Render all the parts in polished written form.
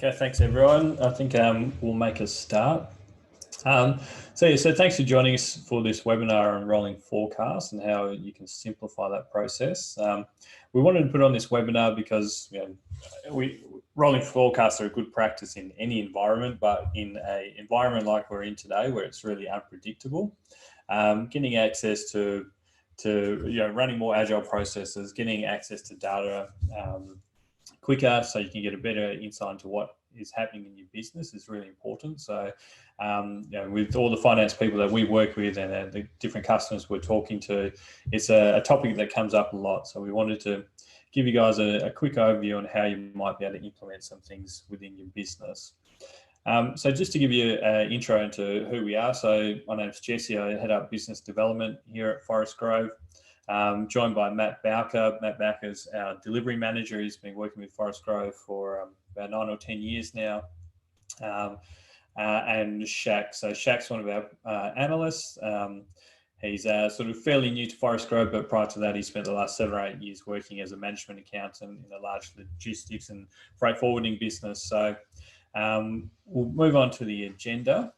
Okay, thanks everyone. I think we'll make a start. So thanks for joining us for this webinar on rolling forecast and how you can simplify that process. We wanted to put on this webinar because rolling forecasts are a good practice in any environment, but in an environment like we're in today, where it's really unpredictable, getting access to running more agile processes, getting access to data quicker so you can get a better insight into what is happening in your business is really important. So with all the finance people that we work with and the different customers we're talking to, it's a topic that comes up a lot. So we wanted to give you guys a quick overview on how you might be able to implement some things within your business. So just to give you an intro into who we are. So my name's Jesse. I head up business development here at Forest Grove. Joined by Matt Bowker. Matt Bowker is our delivery manager. He's been working with Forest Grove for about 9 or 10 years now. And Shaq. So Shaq's one of our analysts. He's sort of fairly new to Forest Grove, but prior to that, he spent the last 7 or 8 years working as a management accountant in a large logistics and freight forwarding business. So we'll move on to the agenda.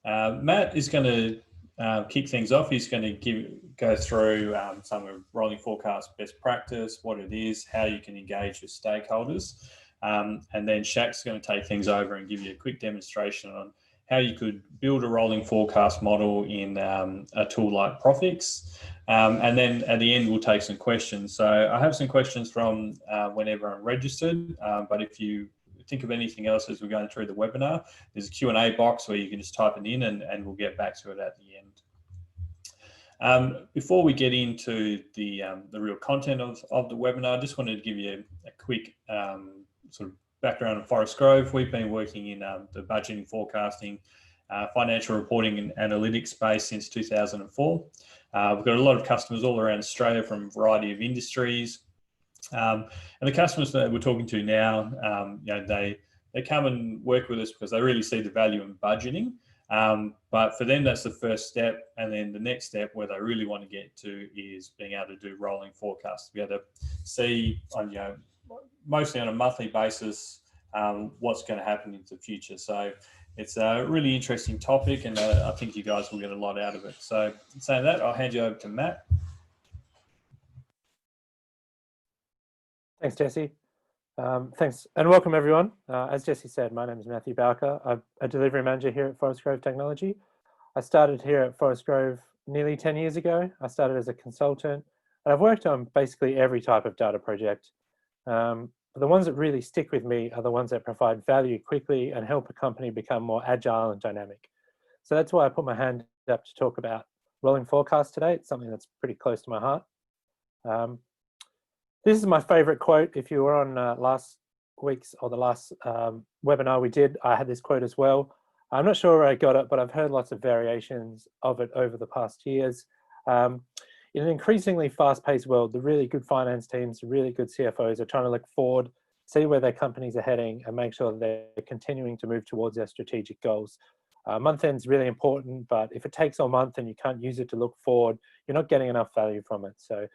Matt is going to kick things off. He's going to go through some of rolling forecast best practice, what it is, how you can engage with stakeholders. And then Shaq's going to take things over and give you a quick demonstration on how you could build a rolling forecast model in a tool like Prophix. And then at the end, we'll take some questions. So I have some questions from whenever I'm registered, but if you think of anything else as we're going through the webinar, there's a Q&A box where you can just type it in and we'll get back to it at the end. Before we get into the real content of the webinar, I just wanted to give you a quick sort of background on Forest Grove. We've been working in the budgeting, forecasting, financial reporting and analytics space since 2004. We've got a lot of customers all around Australia from a variety of industries. And the customers that we're talking to now, they come and work with us because they really see the value in budgeting. But for them, that's the first step. And then the next step where they really want to get to is being able to do rolling forecasts, to be able to see on, mostly on a monthly basis, what's going to happen into the future. So it's a really interesting topic, and I think you guys will get a lot out of it. So saying that, I'll hand you over to Matt. Thanks, Jesse. Thanks and welcome everyone. As Jesse said, my name is Matthew Bowker. I'm a delivery manager here at Forest Grove Technology. I started here at Forest Grove nearly 10 years ago. I started as a consultant and I've worked on basically every type of data project. The ones that really stick with me are the ones that provide value quickly and help a company become more agile and dynamic. So that's why I put my hand up to talk about rolling forecast today. It's something that's pretty close to my heart. This is my favorite quote. If you were on last week's or the last webinar we did, I had this quote as well. I'm not sure where I got it, but I've heard lots of variations of it over the past years. In an increasingly fast-paced world, the really good finance teams, the really good CFOs are trying to look forward, see where their companies are heading, and make sure that they're continuing to move towards their strategic goals. Month end is really important, but if it takes all month and you can't use it to look forward, you're not getting enough value from it. So,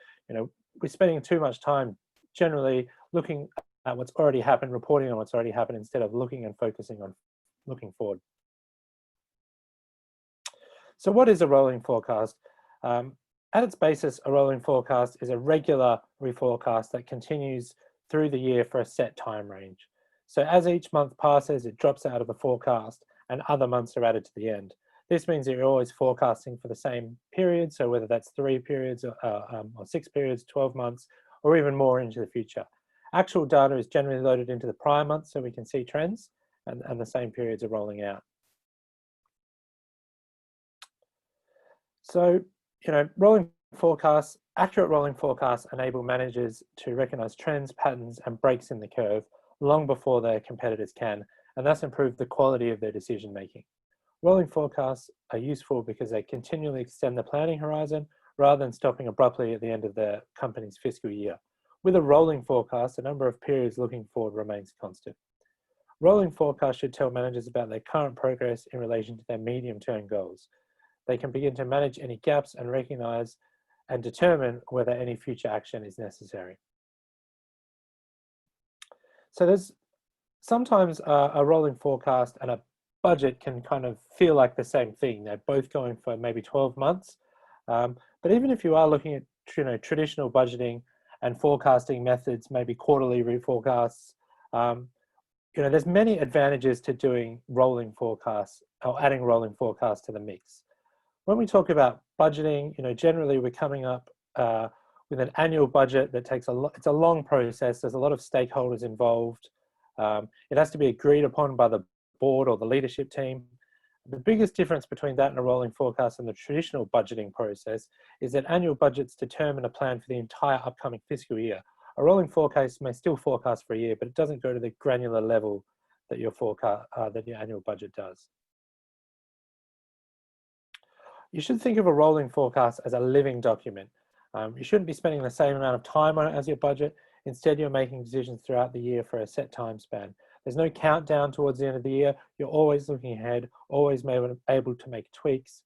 we're spending too much time generally looking at what's already happened, reporting on what's already happened, instead of looking and focusing on looking forward. So what is a rolling forecast? At its basis, a rolling forecast is a regular reforecast that continues through the year for a set time range. So as each month passes, it drops out of the forecast and other months are added to the end. This means that you're always forecasting for the same period, so whether that's 3 periods or 6 periods, 12 months, or even more into the future. Actual data is generally loaded into the prior month so we can see trends, and the same periods are rolling out. So, rolling forecasts, accurate rolling forecasts enable managers to recognize trends, patterns, and breaks in the curve long before their competitors can, and thus improve the quality of their decision making. Rolling forecasts are useful because they continually extend the planning horizon rather than stopping abruptly at the end of the company's fiscal year. With a rolling forecast, the number of periods looking forward remains constant. Rolling forecasts should tell managers about their current progress in relation to their medium-term goals. They can begin to manage any gaps and recognize and determine whether any future action is necessary. So there's Sometimes a rolling forecast and a budget can kind of feel like the same thing. They're both going for maybe 12 months. But even if you are looking at traditional budgeting and forecasting methods, maybe quarterly reforecasts, there's many advantages to doing rolling forecasts or adding rolling forecasts to the mix. When we talk about budgeting, generally we're coming up with an annual budget that takes it's a long process. There's a lot of stakeholders involved. It has to be agreed upon by the board or the leadership team. The biggest difference between that and a rolling forecast and the traditional budgeting process is that annual budgets determine a plan for the entire upcoming fiscal year. A rolling forecast may still forecast for a year, but it doesn't go to the granular level that your annual budget does. You should think of a rolling forecast as a living document. You shouldn't be spending the same amount of time on it as your budget. Instead, you're making decisions throughout the year for a set time span. There's no countdown towards the end of the year. You're always looking ahead, always able to make tweaks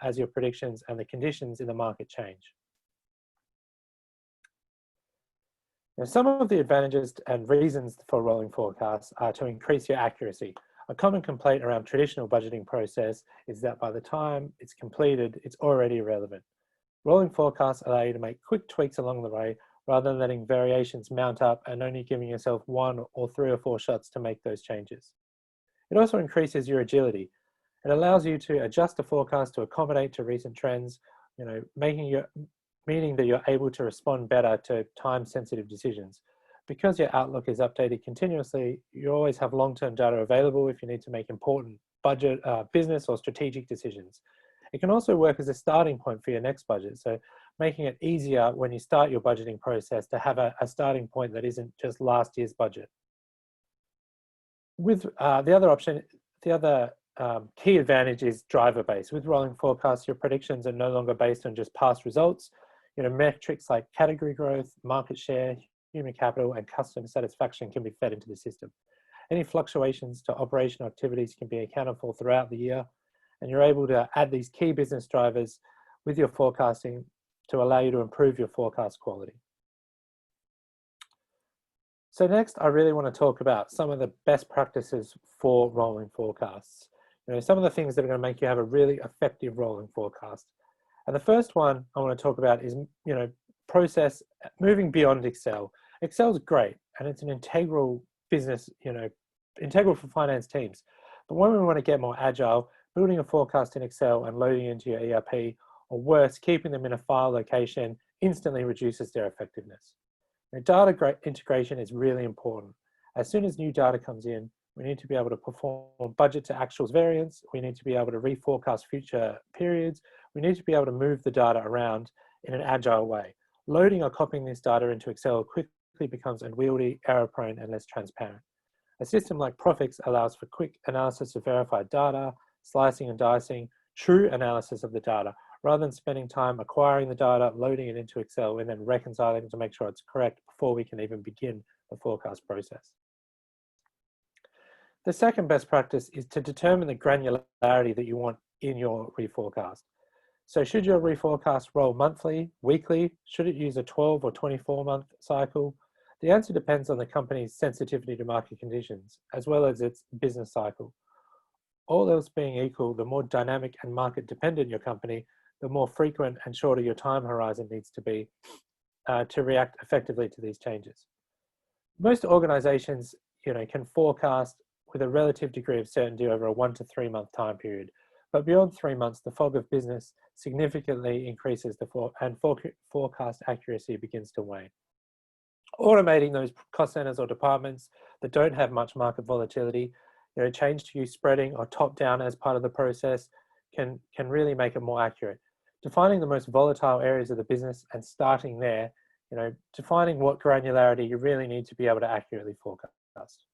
as your predictions and the conditions in the market change. Now, some of the advantages and reasons for rolling forecasts are to increase your accuracy. A common complaint around traditional budgeting process is that by the time it's completed, it's already irrelevant. Rolling forecasts allow you to make quick tweaks along the way rather than letting variations mount up and only giving yourself 1 or 3 or 4 shots to make those changes. It also increases your agility. It allows you to adjust the forecast to accommodate to recent trends, meaning that you're able to respond better to time-sensitive decisions. Because your outlook is updated continuously, you always have long-term data available if you need to make important budget, business or strategic decisions. It can also work as a starting point for your next budget, so making it easier when you start your budgeting process to have a starting point that isn't just last year's budget. With the other key advantage is driver based. With rolling forecasts, your predictions are no longer based on just past results. Metrics like category growth, market share, human capital, and customer satisfaction can be fed into the system. Any fluctuations to operational activities can be accounted for throughout the year, and you're able to add these key business drivers with your forecasting to allow you to improve your forecast quality. So next, I really want to talk about some of the best practices for rolling forecasts. Some of the things that are going to make you have a really effective rolling forecast. And the first one I want to talk about is, process moving beyond Excel. Excel is great, and it's an integral business, integral for finance teams. But when we want to get more agile, building a forecast in Excel and loading into your ERP, or worse, keeping them in a file location instantly reduces their effectiveness. Now, data integration is really important. As soon as new data comes in, we need to be able to perform budget to actuals variance. We need to be able to reforecast future periods. We need to be able to move the data around in an agile way. Loading or copying this data into Excel quickly becomes unwieldy, error-prone, and less transparent. A system like Prophix allows for quick analysis of verified data, slicing and dicing, true analysis of the data, rather than spending time acquiring the data, loading it into Excel, and then reconciling to make sure it's correct before we can even begin the forecast process. The second best practice is to determine the granularity that you want in your reforecast. So should your reforecast roll monthly, weekly? Should it use a 12 or 24-month cycle? The answer depends on the company's sensitivity to market conditions, as well as its business cycle. All else being equal, the more dynamic and market-dependent your company, the more frequent and shorter your time horizon needs to be to react effectively to these changes. Most organizations, can forecast with a relative degree of certainty over a 1 to 3 month time period. But beyond 3 months, the fog of business significantly increases and forecast accuracy begins to wane. Automating those cost centers or departments that don't have much market volatility, change to use spreading or top down as part of the process can really make it more accurate. Defining the most volatile areas of the business and starting there, defining what granularity you really need to be able to accurately forecast.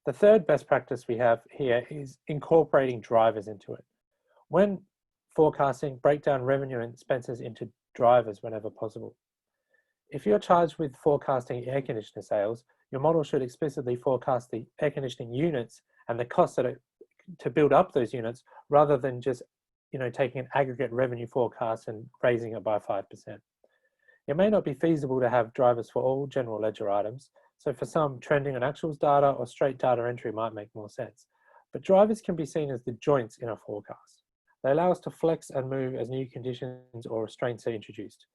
The third best practice we have here is incorporating drivers into it. When forecasting, break down revenue and expenses into drivers whenever possible. If you're charged with forecasting air conditioner sales, your model should explicitly forecast the air conditioning units and the costs to build up those units, rather than just taking an aggregate revenue forecast and raising it by 5%. It may not be feasible to have drivers for all general ledger items, So for some, trending on actuals data or straight data entry might make more sense. But drivers can be seen as the joints in a forecast. They allow us to flex and move as new conditions or restraints are introduced.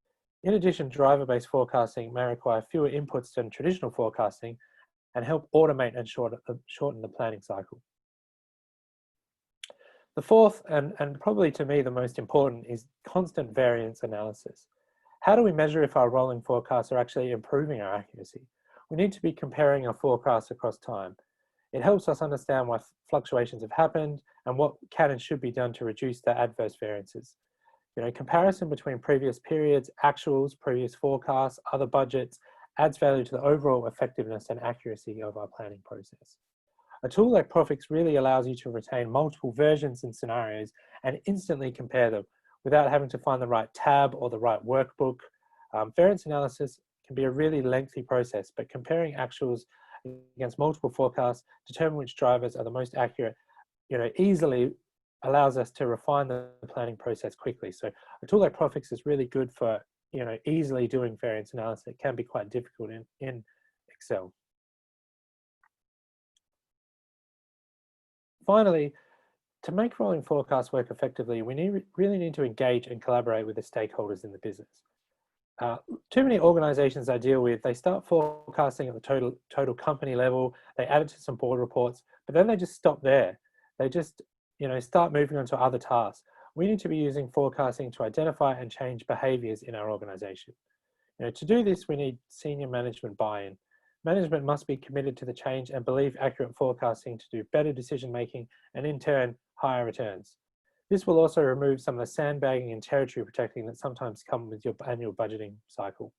In addition, driver-based forecasting may require fewer inputs than traditional forecasting and help automate and shorten the planning cycle. The fourth, and probably to me the most important, is constant variance analysis. How do we measure if our rolling forecasts are actually improving our accuracy? We need to be comparing our forecasts across time. It helps us understand why fluctuations have happened and what can and should be done to reduce the adverse variances. Comparison between previous periods, actuals, previous forecasts, other budgets adds value to the overall effectiveness and accuracy of our planning process. A tool like Prophix really allows you to retain multiple versions and scenarios and instantly compare them without having to find the right tab or the right workbook. Variance analysis can be a really lengthy process, but comparing actuals against multiple forecasts, determine which drivers are the most accurate, easily allows us to refine the planning process quickly. So a tool like Prophix is really good for, easily doing variance analysis. It can be quite difficult in Excel. Finally, to make rolling forecasts work effectively, we really need to engage and collaborate with the stakeholders in the business. Too many organizations I deal with, they start forecasting at the total company level, they add it to some board reports, but then they just stop there. They just, start moving on to other tasks. We need to be using forecasting to identify and change behaviors in our organization. To do this, we need senior management buy-in. Management must be committed to the change and believe accurate forecasting to do better decision-making and in turn, higher returns. This will also remove some of the sandbagging and territory protecting that sometimes come with your annual budgeting cycle.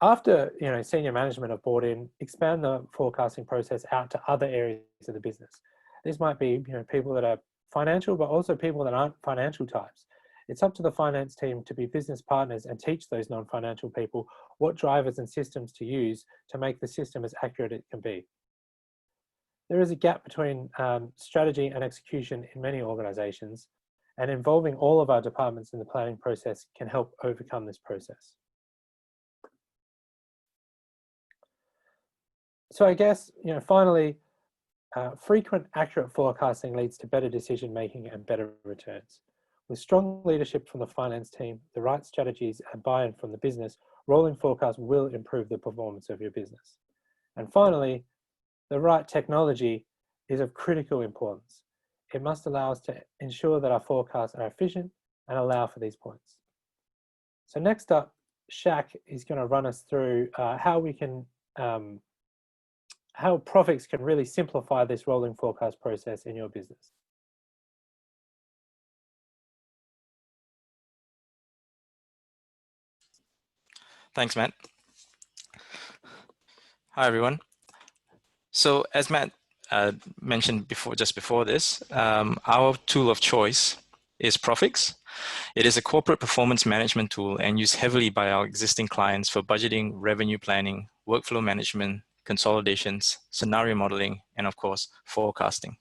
After senior management have bought in, expand the forecasting process out to other areas of the business. This might be people that are financial, but also people that aren't financial types. It's up to the finance team to be business partners and teach those non-financial people what drivers and systems to use to make the system as accurate as it can be. There is a gap between strategy and execution in many organizations, and involving all of our departments in the planning process can help overcome this process. So I guess, finally, frequent accurate forecasting leads to better decision-making and better returns. With strong leadership from the finance team, the right strategies and buy-in from the business, rolling forecasts will improve the performance of your business. And finally, the right technology is of critical importance. It must allow us to ensure that our forecasts are efficient and allow for these points. So next up, Shaq is going to run us through how Prophix can really simplify this rolling forecast process in your business. Thanks, Matt. Hi, everyone. So as Matt mentioned just before this, our tool of choice is Prophix. It is a corporate performance management tool and used heavily by our existing clients for budgeting, revenue planning, workflow management, consolidations, scenario modeling, and of course, forecasting.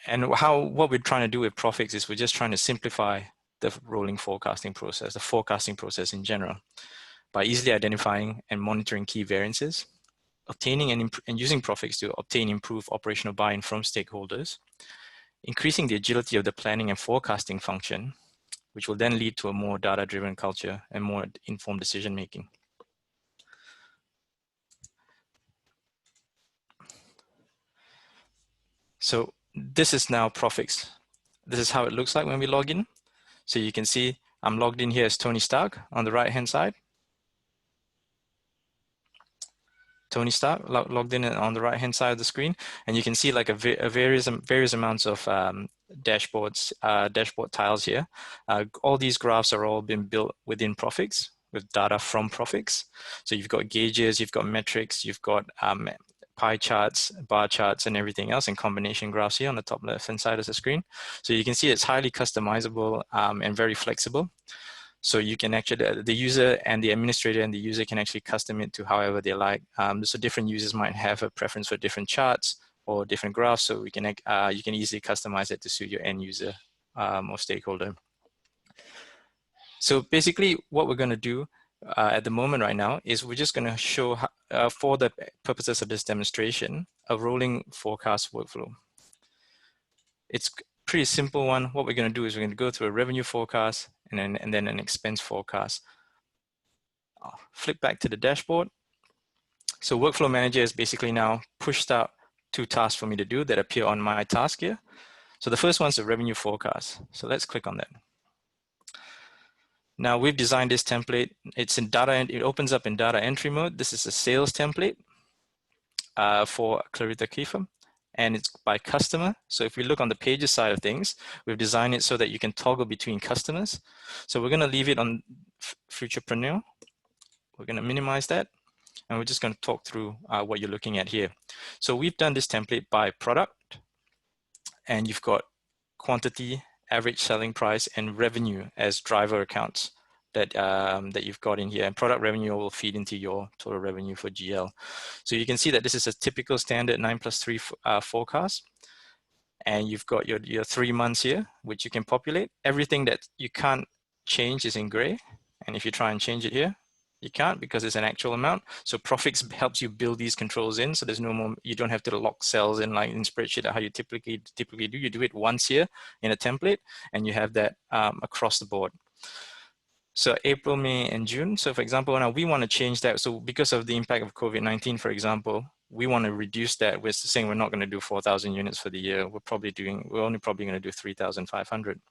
And what we're trying to do with Prophix is we're just trying to simplify the rolling forecasting process, the forecasting process in general, by easily identifying and monitoring key variances, obtaining and using Prophix to obtain improved operational buy-in from stakeholders, increasing the agility of the planning and forecasting function, which will then lead to a more data-driven culture and more informed decision-making. So this is now Prophix. This is how it looks like when we log in. So you can see I'm logged in here as Tony Stark on the right-hand side. Tony Stark logged in on the right-hand side of the screen, and you can see like various amounts of dashboard tiles here. All these graphs are all been built within Prophix with data from Prophix. So you've got gauges, you've got metrics, you've got pie charts, bar charts, and everything else, and combination graphs here on the top left-hand side of the screen. So you can see it's highly customizable and very flexible. So you can actually, the user and the administrator and the user can actually custom it to however they like. So different users might have a preference for different charts or different graphs. So you can easily customize it to suit your end user or stakeholder. So basically what we're going to do at the moment right now is we're just going to show, for the purposes of this demonstration, a rolling forecast workflow. It's pretty simple one. What we're going to do is we're going to go through a revenue forecast and then an expense forecast. I'll flip back to the dashboard. So Workflow Manager is basically now pushed out 2 tasks for me to do that appear on my task here. So the first one's the revenue forecast. So let's click on that. Now we've designed this template. It's in data, and it opens up in data entry mode. This is a sales template for Clarita Kiefer, and it's by customer. So if we look on the pages side of things, we've designed it so that you can toggle between customers. So we're going to leave it on Futurepreneur. We're going to minimize that, and we're just going to talk through what you're looking at here. So we've done this template by product, and you've got quantity, average selling price, and revenue as driver accounts that that you've got in here. And product revenue will feed into your total revenue for GL. So you can see that this is a typical standard 9+3 forecast. And you've got your 3 months here, which you can populate. Everything that you can't change is in gray. And if you try and change it here, you can't because it's an actual amount. So Prophix helps you build these controls in. So there's no more, you don't have to lock cells in like in spreadsheet how you typically do. You do it once here in a template, and you have that across the board. So April, May, and June. So for example, now we want to change that. So because of the impact of COVID-19, for example, we want to reduce that. We're saying we're not going to do 4,000 units for the year. We're only probably going to do 3,500.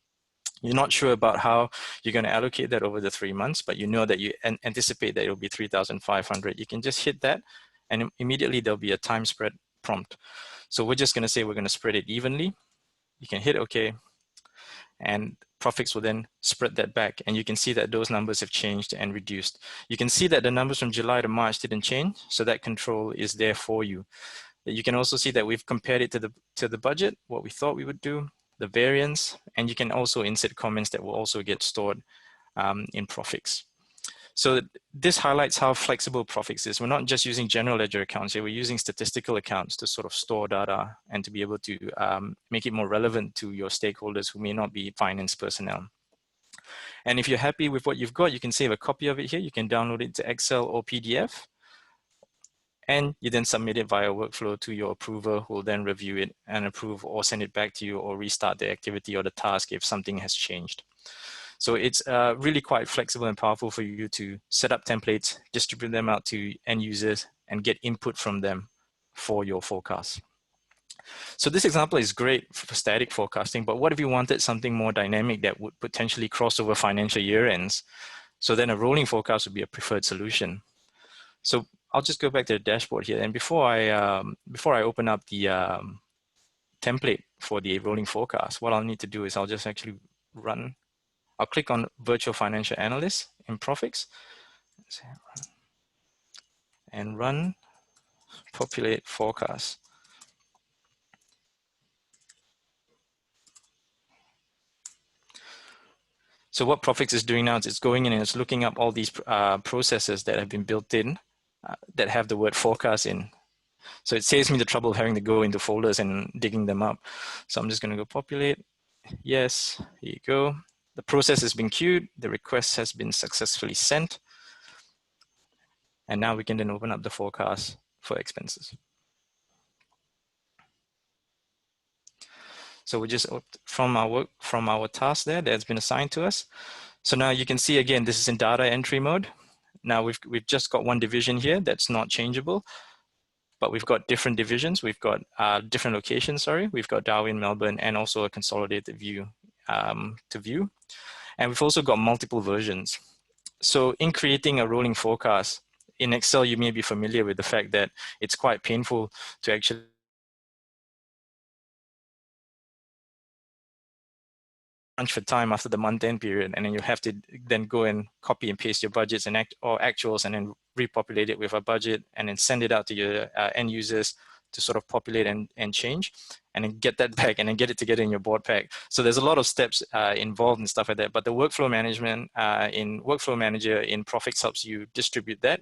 You're not sure about how you're going to allocate that over the 3 months, but you know that you anticipate that it'll be 3,500. You can just hit that, and immediately there'll be a time spread prompt. So we're just going to say we're going to spread it evenly. You can hit OK, and Prophix will then spread that back, and you can see that those numbers have changed and reduced. You can see that the numbers from July to March didn't change, so that control is there for you. You can also see that we've compared it to the budget, what we thought we would do, the variance, and you can also insert comments that will also get stored in Prophix. So this highlights how flexible Prophix is. We're not just using general ledger accounts here, we're using statistical accounts to sort of store data and to be able to make it more relevant to your stakeholders who may not be finance personnel. And if you're happy with what you've got, you can save a copy of it here. You can download it to Excel or PDF. And you then submit it via workflow to your approver, who will then review it and approve or send it back to you or restart the activity or the task if something has changed. So it's really quite flexible and powerful for you to set up templates, distribute them out to end users, and get input from them for your forecast. So this example is great for static forecasting, but what if you wanted something more dynamic that would potentially cross over financial year ends? So then a rolling forecast would be a preferred solution. So I'll just go back to the dashboard here. And before I open up the template for the rolling forecast, what I'll need to do is I'll just actually I'll click on Virtual Financial Analyst in Prophix and run Populate Forecast. So what Prophix is doing now is it's going in and it's looking up all these processes that have been built in that have the word forecast in. So it saves me the trouble of having to go into folders and digging them up. So I'm just going to go populate. Yes, here you go. The process has been queued. The request has been successfully sent. And now we can then open up the forecast for expenses. So we just from our task there that's been assigned to us. So now you can see again, this is in data entry mode. Now we've just got one division here that's not changeable, but we've got different divisions. We've got different locations, sorry. We've got Darwin, Melbourne, and also a consolidated view to view. And we've also got multiple versions. So in creating a rolling forecast, in Excel, you may be familiar with the fact that it's quite painful to actually crunch for time after the month-end period, and then you have to then go and copy and paste your budgets and actuals and then repopulate it with a budget and then send it out to your end users to sort of populate and change, and then get that back and then get it together in your board pack. So there's a lot of steps involved and stuff like that, but the workflow management in Workflow Manager in Prophix helps you distribute that.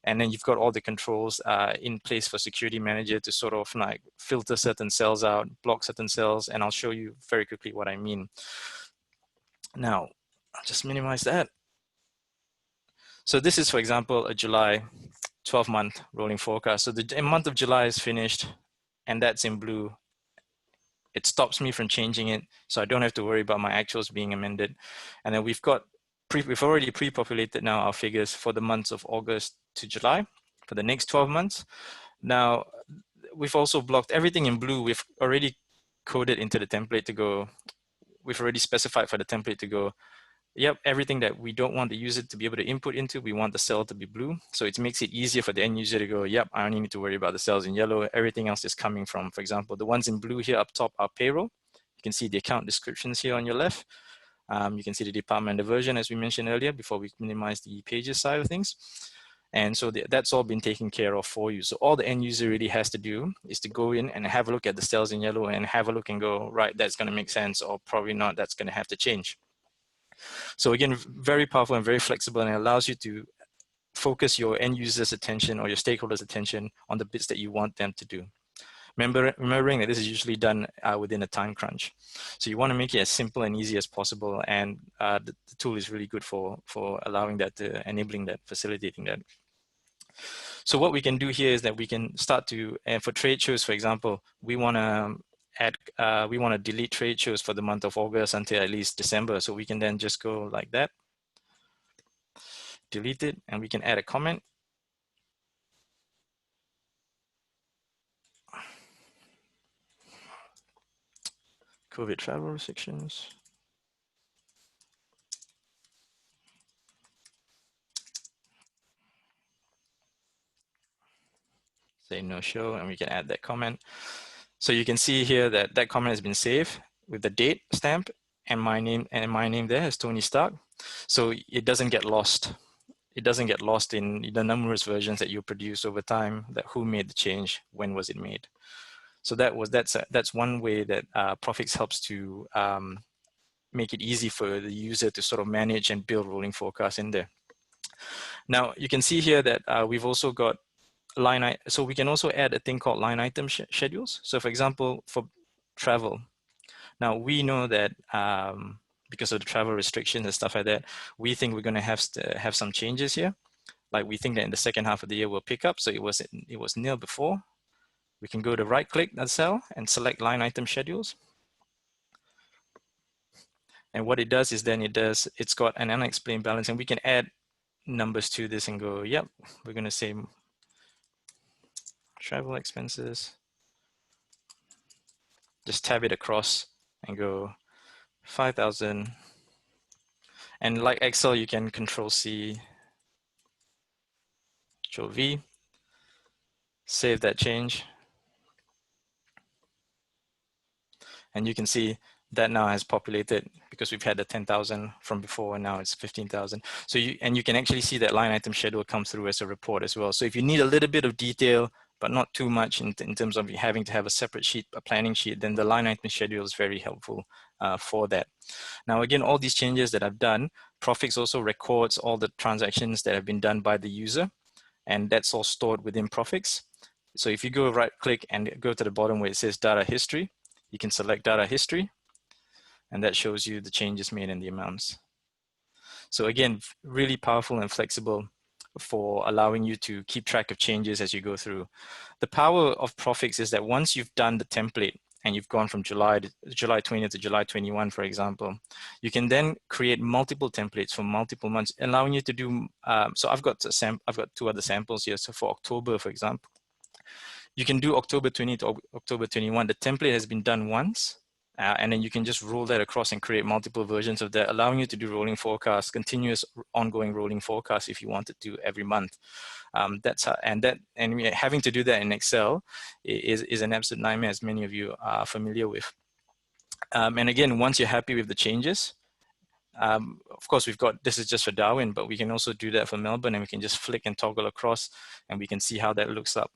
And then you've got all the controls in place for Security Manager to sort of like filter certain cells out, block certain cells, and I'll show you very quickly what I mean. Now, I'll just minimize that. So this is, for example, a July 12-month rolling forecast. So the month of July is finished, and that's in blue. It stops me from changing it, so I don't have to worry about my actuals being amended. And then we've already pre-populated now our figures for the months of August to July for the next 12 months. Now, we've also blocked everything in blue. We've already coded into the template to go, we've already specified for the template to go, yep, everything that we don't want the user to be able to input into, we want the cell to be blue. So it makes it easier for the end user to go, yep, I only need to worry about the cells in yellow. Everything else is coming from, for example, the ones in blue here up top are payroll. You can see the account descriptions here on your left. You can see the department, the version, as we mentioned earlier, before we minimize the pages side of things. And so that's all been taken care of for you. So all the end user really has to do is to go in and have a look at the cells in yellow and have a look and go, right, that's going to make sense, or probably not, that's going to have to change. So again, very powerful and very flexible, and it allows you to focus your end user's attention or your stakeholders' attention on the bits that you want them to do. Remembering that this is usually done within a time crunch. So you want to make it as simple and easy as possible, and the tool is really good for allowing that, enabling that, facilitating that. So what we can do here is that we can start to, and for trade shows, for example, we want to delete trade shows for the month of August until at least December. So we can then just go like that, delete it, and we can add a comment. COVID travel restrictions. Say no show, and we can add that comment. So you can see here that that comment has been saved with the date stamp and my name there is Tony Stark. So it doesn't get lost. It doesn't get lost in the numerous versions that you produce over time, that who made the change, when was it made. So that's one way that Prophix helps to make it easy for the user to sort of manage and build rolling forecasts in there. Now you can see here that we've also got so we can also add a thing called line item schedules. So for example, for travel, now we know that because of the travel restrictions and stuff like that, we think we're going to have some changes here. Like we think that in the second half of the year we'll pick up. So it was nil before. We can go to right click that cell and select line item schedules. And what it does is then it's got an unexplained balance, and we can add numbers to this and go, yep, we're going to say travel expenses. Just tab it across and go 5,000. And like Excel, you can Control C, Control V, save that change. And you can see that now has populated because we've had the 10,000 from before, and now it's 15,000. So you can actually see that line item schedule come through as a report as well. So if you need a little bit of detail, but not too much in terms of having to have a separate sheet, a planning sheet, then the line item schedule is very helpful for that. Now, again, all these changes that I've done, Prophix also records all the transactions that have been done by the user, and that's all stored within Prophix. So if you go right click and go to the bottom where it says data history, you can select data history, and that shows you the changes made and the amounts. So again, really powerful and flexible for allowing you to keep track of changes as you go through. The power of Prophix is that once you've done the template and you've gone from July 20 to July 21, for example, you can then create multiple templates for multiple months, allowing you to do, so I've got two other samples here. So for October, for example, you can do October 20 to October 21. The template has been done once, and then you can just roll that across and create multiple versions of that, allowing you to do rolling forecasts, continuous ongoing rolling forecasts if you wanted to every month. And having to do that in Excel is an absolute nightmare, as many of you are familiar with. And again, once you're happy with the changes, of course, this is just for Darwin, but we can also do that for Melbourne, and we can just flick and toggle across, and we can see how that looks up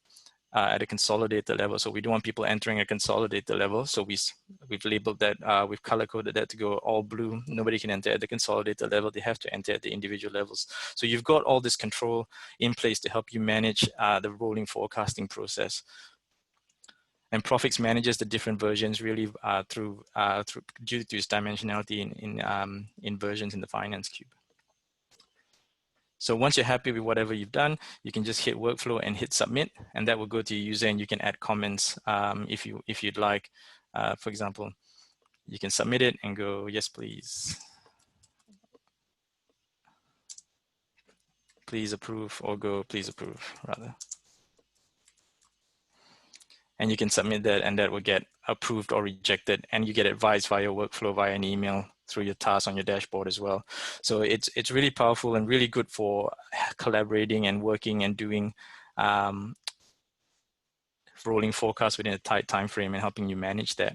at a consolidated level. So we don't want people entering a consolidated level. So we've labeled that, we've color coded that to go all blue. Nobody can enter at the consolidated level. They have to enter at the individual levels. So you've got all this control in place to help you manage the rolling forecasting process. And Prophix manages the different versions really due to its dimensionality in versions in the finance cube. So once you're happy with whatever you've done, you can just hit workflow and hit submit, and that will go to your user, and you can add comments if you'd like. For example, you can submit it and go, yes, please. Please approve, or go, please approve, rather. And you can submit that, and that will get approved or rejected, and you get advice via workflow, via an email, through your tasks on your dashboard as well. So it's really powerful and really good for collaborating and working and doing rolling forecasts within a tight time frame and helping you manage that.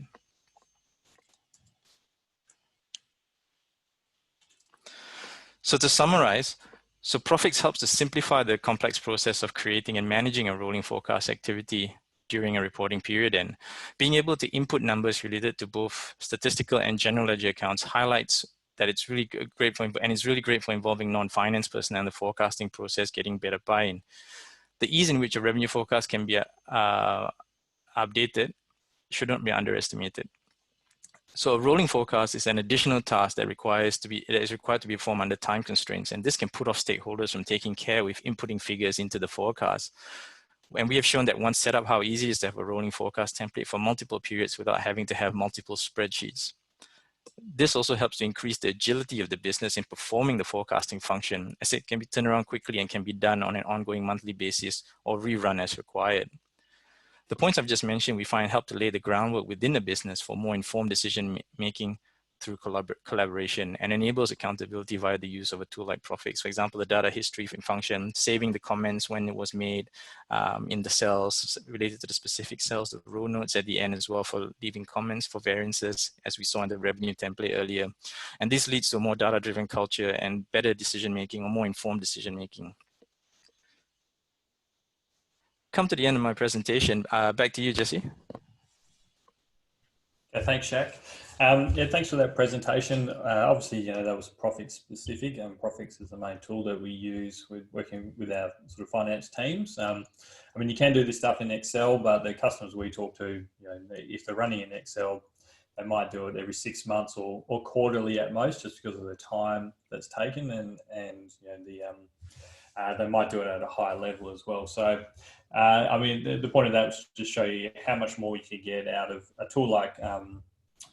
So to summarize, so Prophix helps to simplify the complex process of creating and managing a rolling forecast activity during a reporting period, and being able to input numbers related to both statistical and general ledger accounts highlights that it's really great for, and it's really great for involving non-finance personnel in the forecasting process, getting better buy-in. The ease in which a revenue forecast can be updated should not be underestimated. So a rolling forecast is an additional task that is required to be performed under time constraints, and this can put off stakeholders from taking care with inputting figures into the forecast. And we have shown that once set up, how easy it is to have a rolling forecast template for multiple periods without having to have multiple spreadsheets. This also helps to increase the agility of the business in performing the forecasting function, as it can be turned around quickly and can be done on an ongoing monthly basis or rerun as required. The points I've just mentioned, we find help to lay the groundwork within the business for more informed decision making through collaboration, and enables accountability via the use of a tool like Prophix. For example, the data history function, saving the comments when it was made in the cells related to the specific cells, the row notes at the end as well for leaving comments for variances, as we saw in the revenue template earlier. And this leads to a more data-driven culture and better decision-making, or more informed decision-making. Come to the end of my presentation. Back to you, Jesse. Yeah, thanks, Shaq. Yeah, thanks for that presentation. Obviously, that was Prophix specific, and Prophix is the main tool that we use with working with our sort of finance teams. I mean, you can do this stuff in Excel, but the customers we talk to, if they're running in Excel, they might do it every 6 months or quarterly at most, just because of the time that's taken, and they might do it at a higher level as well. So, I mean, the point of that was to show you how much more you could get out of a tool like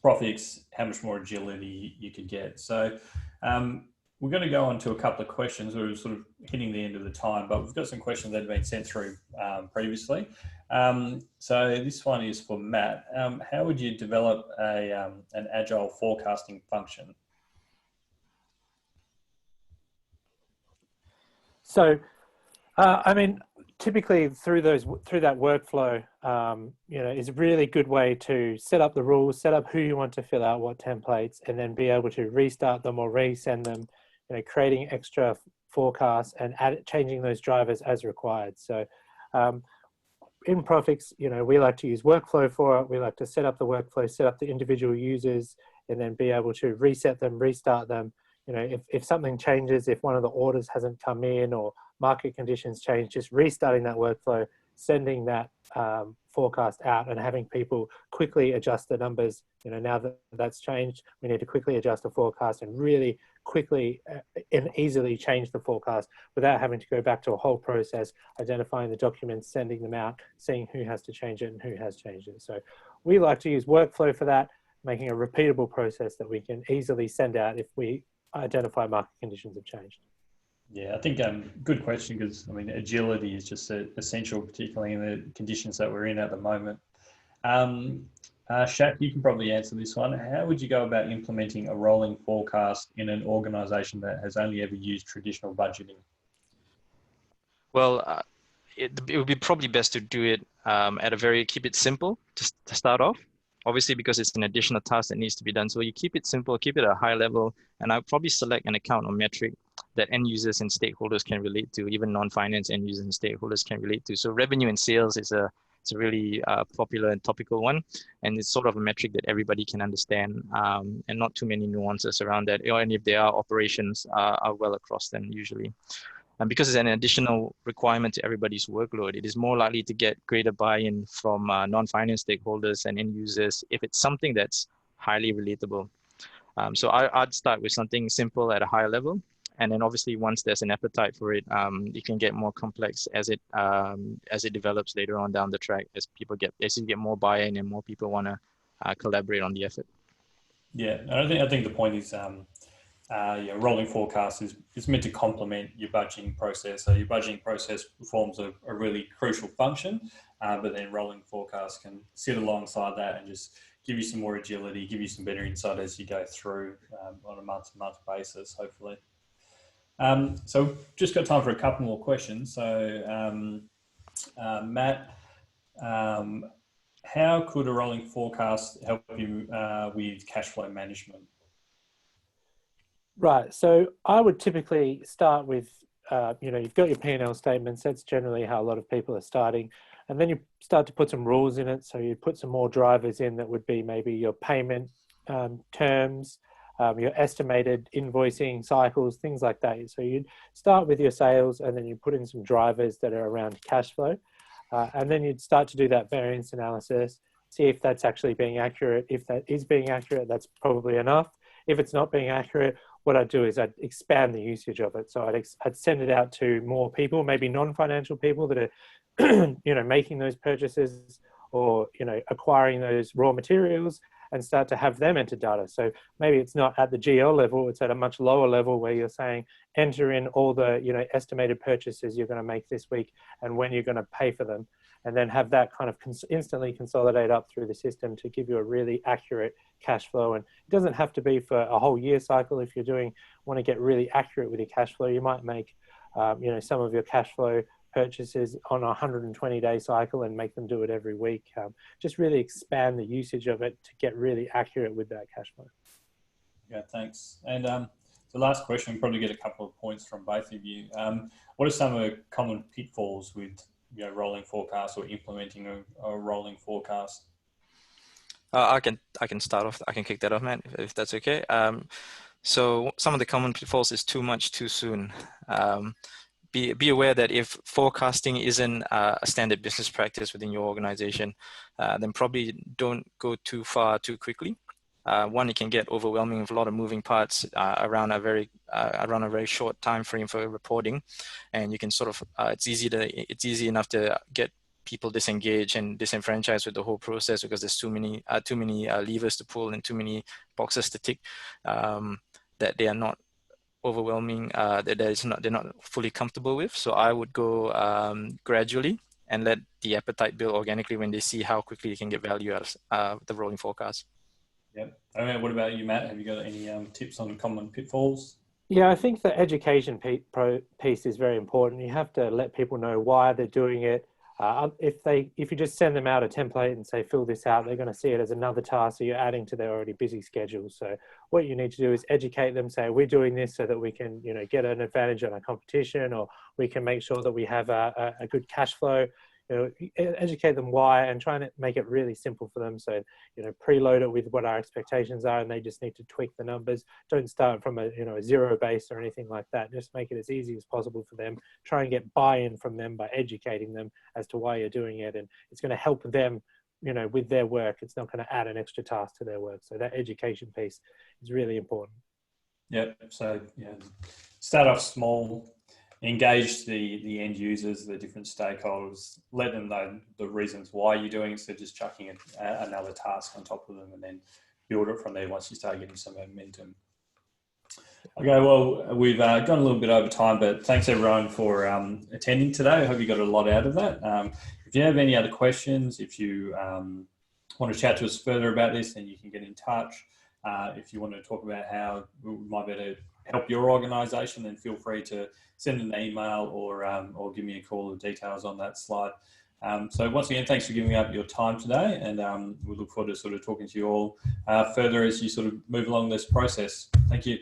Prophix, how much more agility you could get. So we're going to go on to a couple of questions. We're sort of hitting the end of the time, but we've got some questions that have been sent through previously. So this one is for Matt. How would you develop an agile forecasting function? So, I mean, typically through that workflow, is a really good way to set up the rules, set up who you want to fill out what templates, and then be able to restart them or resend them, creating extra forecasts and changing those drivers as required. So in Prophix, we like to use workflow for it. We like to set up the workflow, set up the individual users, and then be able to reset them, restart them. If something changes, if one of the orders hasn't come in or market conditions change, just restarting that workflow, sending that forecast out, and having people quickly adjust the numbers. Now that that's changed, we need to quickly adjust the forecast and really quickly and easily change the forecast without having to go back to a whole process, identifying the documents, sending them out, seeing who has to change it and who has changed it. So we like to use workflow for that, making a repeatable process that we can easily send out if we identify market conditions have changed. Yeah, I think good question, because I mean, agility is just essential, particularly in the conditions that we're in at the moment. Shaq, you can probably answer this one. How would you go about implementing a rolling forecast in an organisation that has only ever used traditional budgeting? Well, it would be probably best to do it keep it simple to start off. Obviously, because it's an additional task that needs to be done. So you keep it simple, keep it at a high level, and I'll probably select an account or metric that end users and stakeholders can relate to, even non-finance end users and stakeholders can relate to. So revenue and sales is a really popular and topical one, and it's sort of a metric that everybody can understand, and not too many nuances around that. And if there are operations, are well across them usually. And because it's an additional requirement to everybody's workload, it is more likely to get greater buy-in from non-finance stakeholders and end users if it's something that's highly relatable. So I'd start with something simple at a higher level, And then obviously once there's an appetite for it, it can get more complex as it develops later on down the track, as you get more buy-in and more people want to collaborate on the effort. Yeah, I think the point is, rolling forecast is meant to complement your budgeting process. So your budgeting process performs a really crucial function, but then rolling forecast can sit alongside that and just give you some more agility, give you some better insight as you go through on a month-to-month basis, hopefully. So just got time for a couple more questions. So Matt, how could a rolling forecast help you with cash flow management? Right. So I would typically start with, you've got your P&L statements. That's generally how a lot of people are starting. And then you start to put some rules in it. So you put some more drivers in that would be maybe your payment terms, your estimated invoicing cycles, things like that. So you'd start with your sales and then you put in some drivers that are around cash flow. And then you'd start to do that variance analysis, see if that's actually being accurate. If that is being accurate, that's probably enough. If it's not being accurate, what I'd do is I'd expand the usage of it. So I'd send it out to more people, maybe non-financial people that are, making those purchases or, acquiring those raw materials, and start to have them enter data. So maybe it's not at the GL level, it's at a much lower level where you're saying, enter in all the, estimated purchases you're going to make this week and when you're going to pay for them. And then have that kind of instantly consolidate up through the system to give you a really accurate cash flow. And it doesn't have to be for a whole year cycle. If you want to get really accurate with your cash flow, you might make, some of your cash flow purchases on a 120-day cycle and make them do it every week. Just really expand the usage of it to get really accurate with that cash flow. Yeah, thanks. And the last question, we'll probably get a couple of points from both of you. What are some of the common pitfalls with rolling forecast or implementing a rolling forecast? I can start off. I can kick that off, Matt, if that's okay. So some of the common pitfalls is too much too soon. Be aware that if forecasting isn't a standard business practice within your organization, then probably don't go too far too quickly. One, it can get overwhelming with a lot of moving parts around a very short time frame for reporting, and you can sort of it's easy enough to get people disengaged and disenfranchised with the whole process because there's too many levers to pull and too many boxes to tick that they are not overwhelming, they're not fully comfortable with. So I would go gradually and let the appetite build organically when they see how quickly you can get value out of the rolling forecast. Yep. I mean, what about you, Matt? Have you got any tips on common pitfalls? Yeah, I think the education piece is very important. You have to let people know why they're doing it. If you just send them out a template and say, fill this out, they're going to see it as another task. So you're adding to their already busy schedule. So what you need to do is educate them, say, we're doing this so that we can, get an advantage on our competition, or we can make sure that we have a good cash flow. Educate them why and try and make it really simple for them. So, preload it with what our expectations are, and they just need to tweak the numbers. Don't start from a zero base or anything like that. Just make it as easy as possible for them. Try and get buy-in from them by educating them as to why you're doing it. And it's going to help them, with their work. It's not going to add an extra task to their work. So that education piece is really important. Yep. So, start off small. Engage the end users, the different stakeholders, let them know the reasons why you're doing it, so just chucking another task on top of them and then build it from there once you start getting some momentum. Okay, well, we've gone a little bit over time, but thanks everyone for attending today. I hope you got a lot out of that. If you have any other questions, if you want to chat to us further about this, then you can get in touch. If you want to talk about how we might be able to help your organisation, then feel free to send an email or give me a call. The details on that slide. So once again, thanks for giving up your time today, and we look forward to sort of talking to you all further as you sort of move along this process. Thank you.